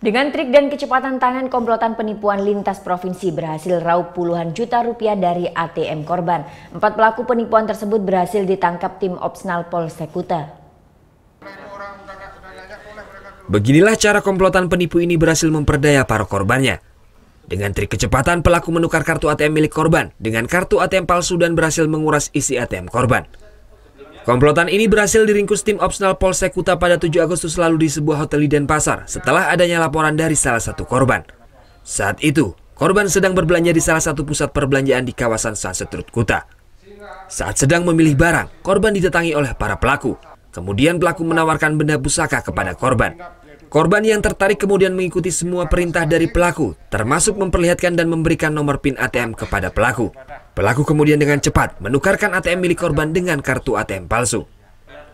Dengan trik dan kecepatan tangan, komplotan penipuan lintas provinsi berhasil raup puluhan juta rupiah dari ATM korban. 4 pelaku penipuan tersebut berhasil ditangkap tim Opsnal Polsek Kuta. Beginilah cara komplotan penipu ini berhasil memperdaya para korbannya. Dengan trik kecepatan, pelaku menukar kartu ATM milik korban dengan kartu ATM palsu dan berhasil menguras isi ATM korban. Komplotan ini berhasil diringkus tim Opsnal Polsek Kuta pada 7 Agustus lalu di sebuah hotel di Denpasar setelah adanya laporan dari salah satu korban. Saat itu, korban sedang berbelanja di salah satu pusat perbelanjaan di kawasan Sansetrut Kuta. Saat sedang memilih barang, korban didatangi oleh para pelaku. Kemudian pelaku menawarkan benda pusaka kepada korban. Korban yang tertarik kemudian mengikuti semua perintah dari pelaku, termasuk memperlihatkan dan memberikan nomor PIN ATM kepada pelaku. Pelaku kemudian dengan cepat menukarkan ATM milik korban dengan kartu ATM palsu.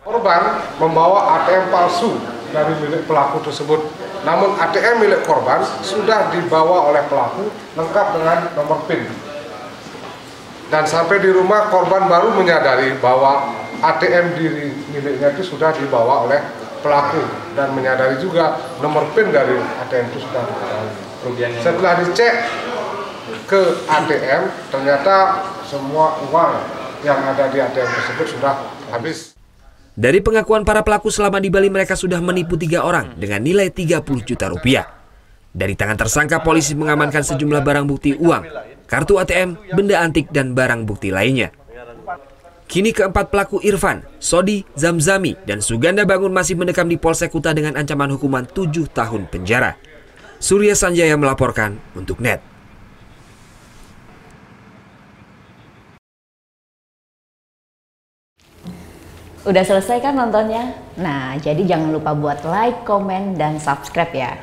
Korban membawa ATM palsu dari milik pelaku tersebut. Namun ATM milik korban sudah dibawa oleh pelaku lengkap dengan nomor PIN. Dan sampai di rumah korban baru menyadari bahwa ATM diri miliknya itu sudah dibawa oleh pelaku dan menyadari juga nomor PIN dari ATM itu sudah diketahui. Setelah dicek ke ATM, ternyata semua uang yang ada di ATM tersebut sudah habis. Dari pengakuan para pelaku, selama di Bali mereka sudah menipu 3 orang dengan nilai 30 juta rupiah. Dari tangan tersangka, polisi mengamankan sejumlah barang bukti uang, kartu ATM, benda antik, dan barang bukti lainnya. Kini keempat pelaku Irfan, Sodi, Zamzami, dan Suganda Bangun masih mendekam di Polsek Kuta dengan ancaman hukuman 7 tahun penjara. Surya Sanjaya melaporkan untuk NET. Udah selesai kan nontonnya? Nah, jadi jangan lupa buat like, komen, dan subscribe ya.